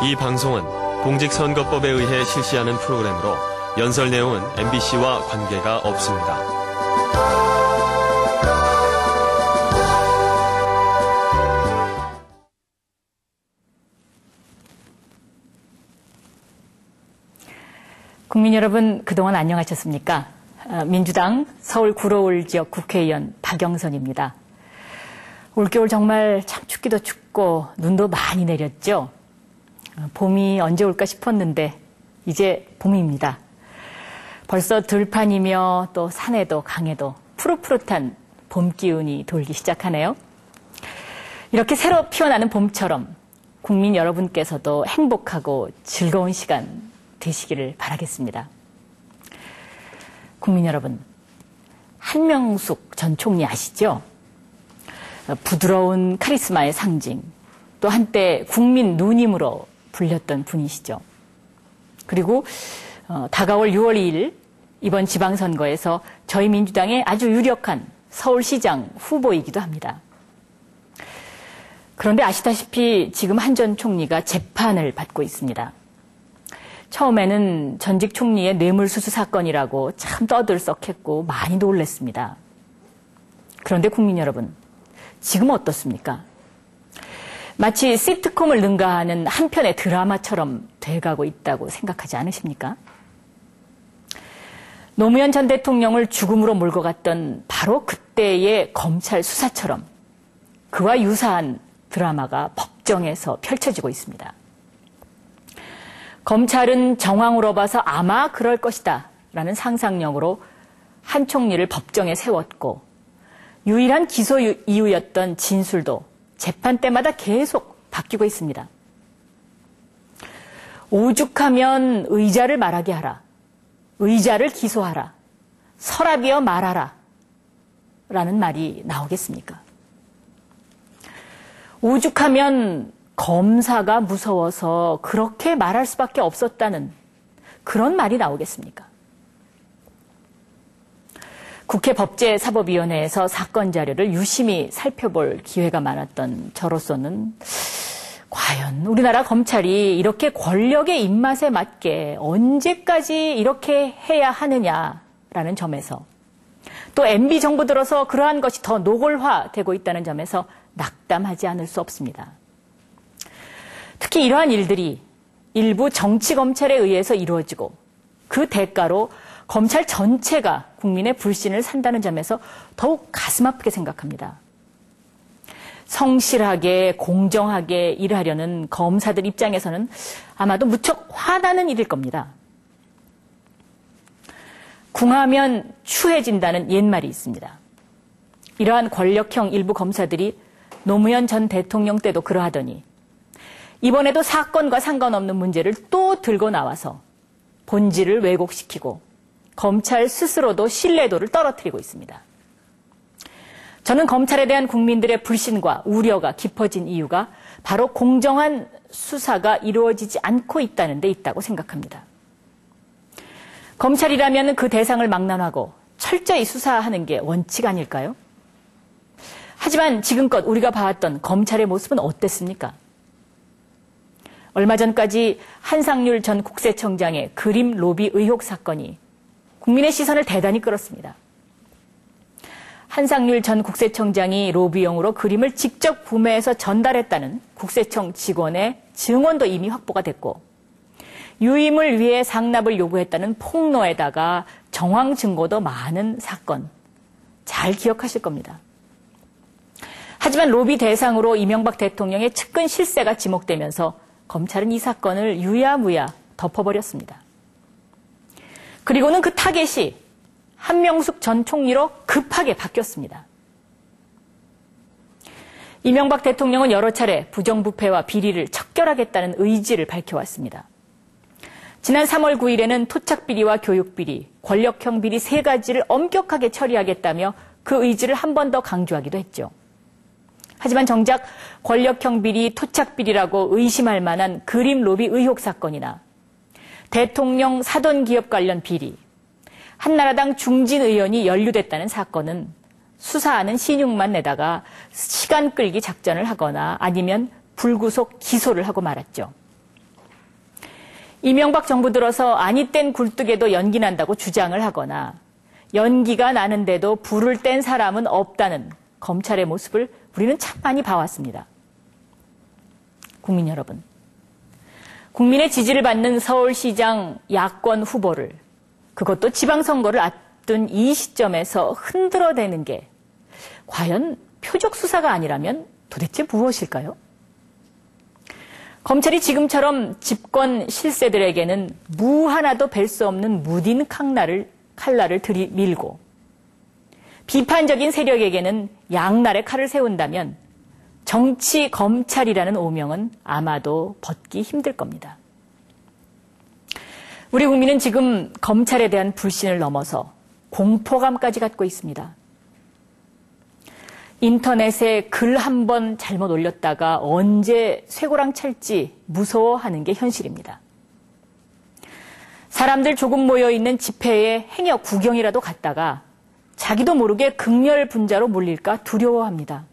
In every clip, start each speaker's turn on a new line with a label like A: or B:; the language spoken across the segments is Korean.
A: 이 방송은 공직선거법에 의해 실시하는 프로그램으로 연설 내용은 MBC와 관계가 없습니다.
B: 국민 여러분, 그동안 안녕하셨습니까? 민주당 서울 구로울 지역 국회의원 박영선입니다. 올겨울 정말 참 춥기도 춥고 눈도 많이 내렸죠. 봄이 언제 올까 싶었는데 이제 봄입니다. 벌써 들판이며 또 산에도 강에도 푸릇푸릇한 봄 기운이 돌기 시작하네요. 이렇게 새로 피어나는 봄처럼 국민 여러분께서도 행복하고 즐거운 시간 되시기를 바라겠습니다. 국민 여러분, 한명숙 전 총리 아시죠? 부드러운 카리스마의 상징, 또 한때 국민 누님으로 불렸던 분이시죠. 그리고 다가올 6월 2일 이번 지방선거에서 저희 민주당의 아주 유력한 서울시장 후보이기도 합니다. 그런데 아시다시피 지금 한 전 총리가 재판을 받고 있습니다. 처음에는 전직 총리의 뇌물수수 사건이라고 참 떠들썩했고 많이 놀랐습니다. 그런데 국민 여러분, 지금 어떻습니까? 마치 시트콤을 능가하는 한 편의 드라마처럼 돼가고 있다고 생각하지 않으십니까? 노무현 전 대통령을 죽음으로 몰고 갔던 바로 그때의 검찰 수사처럼 그와 유사한 드라마가 법정에서 펼쳐지고 있습니다. 검찰은 정황으로 봐서 아마 그럴 것이다 라는 상상력으로 한 총리를 법정에 세웠고 유일한 기소 이유였던 진술도 재판 때마다 계속 바뀌고 있습니다. 오죽하면 의자를 말하게 하라, 의자를 기소하라, 서랍이여 말하라 라는 말이 나오겠습니까? 오죽하면 검사가 무서워서 그렇게 말할 수밖에 없었다는 그런 말이 나오겠습니까? 국회 법제사법위원회에서 사건 자료를 유심히 살펴볼 기회가 많았던 저로서는 과연 우리나라 검찰이 이렇게 권력의 입맛에 맞게 언제까지 이렇게 해야 하느냐라는 점에서 또 MB 정부 들어서 그러한 것이 더 노골화되고 있다는 점에서 낙담하지 않을 수 없습니다. 특히 이러한 일들이 일부 정치검찰에 의해서 이루어지고 그 대가로 검찰 전체가 국민의 불신을 산다는 점에서 더욱 가슴 아프게 생각합니다. 성실하게 공정하게 일하려는 검사들 입장에서는 아마도 무척 화나는 일일 겁니다. 궁하면 추해진다는 옛말이 있습니다. 이러한 권력형 일부 검사들이 노무현 전 대통령 때도 그러하더니 이번에도 사건과 상관없는 문제를 또 들고 나와서 본질을 왜곡시키고 검찰 스스로도 신뢰도를 떨어뜨리고 있습니다. 저는 검찰에 대한 국민들의 불신과 우려가 깊어진 이유가 바로 공정한 수사가 이루어지지 않고 있다는 데 있다고 생각합니다. 검찰이라면 그 대상을 망라하고 철저히 수사하는 게 원칙 아닐까요? 하지만 지금껏 우리가 봐왔던 검찰의 모습은 어땠습니까? 얼마 전까지 한상률 전 국세청장의 그림 로비 의혹 사건이 국민의 시선을 대단히 끌었습니다. 한상률 전 국세청장이 로비용으로 그림을 직접 구매해서 전달했다는 국세청 직원의 증언도 이미 확보가 됐고 유임을 위해 상납을 요구했다는 폭로에다가 정황 증거도 많은 사건, 잘 기억하실 겁니다. 하지만 로비 대상으로 이명박 대통령의 측근 실세가 지목되면서 검찰은 이 사건을 유야무야 덮어버렸습니다. 그리고는 그 타겟이 한명숙 전 총리로 급하게 바뀌었습니다. 이명박 대통령은 여러 차례 부정부패와 비리를 척결하겠다는 의지를 밝혀왔습니다. 지난 3월 9일에는 토착비리와 교육비리, 권력형 비리 3가지를 엄격하게 처리하겠다며 그 의지를 한 번 더 강조하기도 했죠. 하지만 정작 권력형 비리, 토착비리라고 의심할 만한 그림 로비 의혹 사건이나 대통령 사돈기업 관련 비리, 한나라당 중진 의원이 연루됐다는 사건은 수사하는 신용만 내다가 시간 끌기 작전을 하거나 아니면 불구속 기소를 하고 말았죠. 이명박 정부 들어서 아니 땐 굴뚝에도 연기 난다고 주장을 하거나 연기가 나는데도 불을 뗀 사람은 없다는 검찰의 모습을 우리는 참 많이 봐왔습니다. 국민 여러분, 국민의 지지를 받는 서울시장 야권 후보를, 그것도 지방선거를 앞둔 이 시점에서 흔들어대는 게 과연 표적 수사가 아니라면 도대체 무엇일까요? 검찰이 지금처럼 집권 실세들에게는 무 하나도 벨 수 없는 무딘 칼날을 들이밀고 비판적인 세력에게는 양날의 칼을 세운다면 정치 검찰이라는 오명은 아마도 벗기 힘들 겁니다. 우리 국민은 지금 검찰에 대한 불신을 넘어서 공포감까지 갖고 있습니다. 인터넷에 글 한 번 잘못 올렸다가 언제 쇠고랑 찰지 무서워하는 게 현실입니다. 사람들 조금 모여있는 집회에 행여 구경이라도 갔다가 자기도 모르게 극렬 분자로 몰릴까 두려워합니다.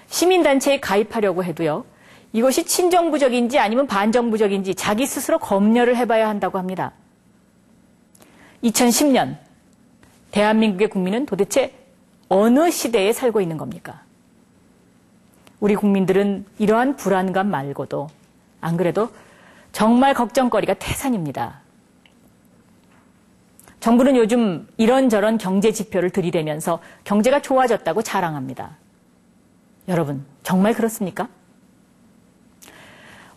B: 시민단체에 가입하려고 해도요, 이것이 친정부적인지 아니면 반정부적인지 자기 스스로 검열을 해봐야 한다고 합니다. 2010년 대한민국의 국민은 도대체 어느 시대에 살고 있는 겁니까? 우리 국민들은 이러한 불안감 말고도 안 그래도 정말 걱정거리가 태산입니다. 정부는 요즘 이런저런 경제 지표를 들이대면서 경제가 좋아졌다고 자랑합니다. 여러분, 정말 그렇습니까?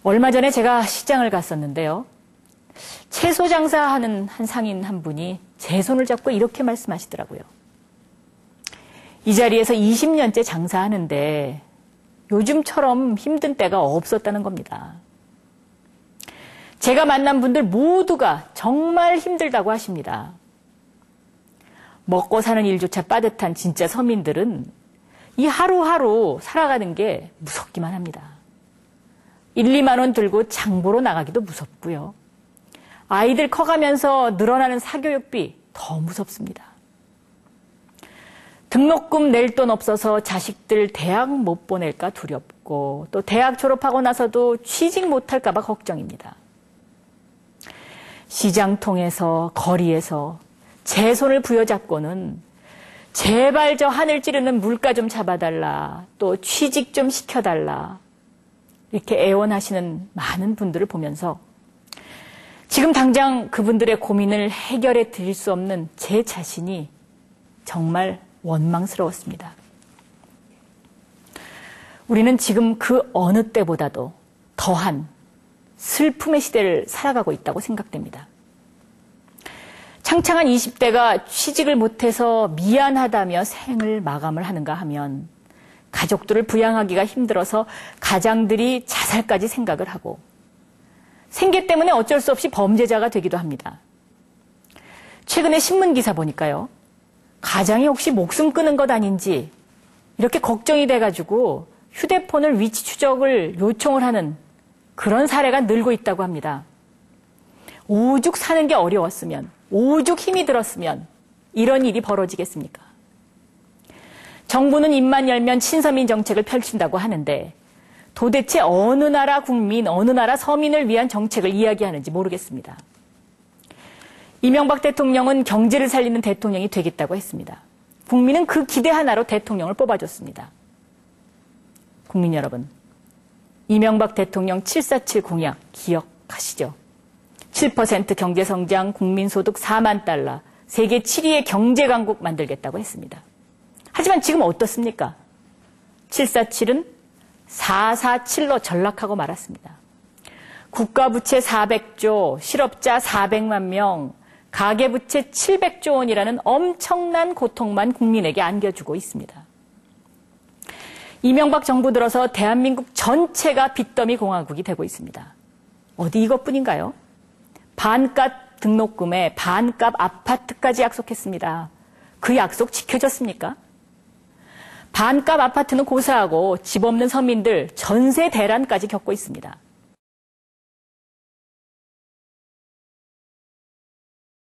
B: 얼마 전에 제가 시장을 갔었는데요. 채소 장사하는 한 상인 한 분이 제 손을 잡고 이렇게 말씀하시더라고요. 이 자리에서 20년째 장사하는데 요즘처럼 힘든 때가 없었다는 겁니다. 제가 만난 분들 모두가 정말 힘들다고 하십니다. 먹고 사는 일조차 빠듯한 진짜 서민들은 이 하루하루 살아가는 게 무섭기만 합니다. 1, 2만 원 들고 장보러 나가기도 무섭고요. 아이들 커가면서 늘어나는 사교육비 더 무섭습니다. 등록금 낼 돈 없어서 자식들 대학 못 보낼까 두렵고 또 대학 졸업하고 나서도 취직 못할까 봐 걱정입니다. 시장통에서 거리에서 제 손을 부여잡고는 제발 저 하늘 찌르는 물가 좀 잡아달라, 또 취직 좀 시켜달라 이렇게 애원하시는 많은 분들을 보면서 지금 당장 그분들의 고민을 해결해 드릴 수 없는 제 자신이 정말 원망스러웠습니다. 우리는 지금 그 어느 때보다도 더한 슬픔의 시대를 살아가고 있다고 생각됩니다. 창창한 20대가 취직을 못해서 미안하다며 생을 마감을 하는가 하면 가족들을 부양하기가 힘들어서 가장들이 자살까지 생각을 하고 생계 때문에 어쩔 수 없이 범죄자가 되기도 합니다. 최근에 신문기사 보니까요. 가장이 혹시 목숨 끊은 것 아닌지 이렇게 걱정이 돼가지고 휴대폰을 위치 추적을 요청을 하는 그런 사례가 늘고 있다고 합니다. 오죽 사는 게 어려웠으면, 오죽 힘이 들었으면 이런 일이 벌어지겠습니까? 정부는 입만 열면 친서민 정책을 펼친다고 하는데 도대체 어느 나라 국민, 어느 나라 서민을 위한 정책을 이야기하는지 모르겠습니다. 이명박 대통령은 경제를 살리는 대통령이 되겠다고 했습니다. 국민은 그 기대 하나로 대통령을 뽑아줬습니다. 국민 여러분, 이명박 대통령 747 공약 기억하시죠? 7% 경제성장, 국민소득 4만 달러, 세계 7위의 경제강국 만들겠다고 했습니다. 하지만 지금 어떻습니까? 747은 447로 전락하고 말았습니다. 국가부채 400조, 실업자 400만 명, 가계부채 700조 원이라는 엄청난 고통만 국민에게 안겨주고 있습니다. 이명박 정부 들어서 대한민국 전체가 빚더미 공화국이 되고 있습니다. 어디 이것뿐인가요? 반값 등록금에 반값 아파트까지 약속했습니다. 그 약속 지켜졌습니까? 반값 아파트는 고사하고 집 없는 서민들 전세 대란까지 겪고 있습니다.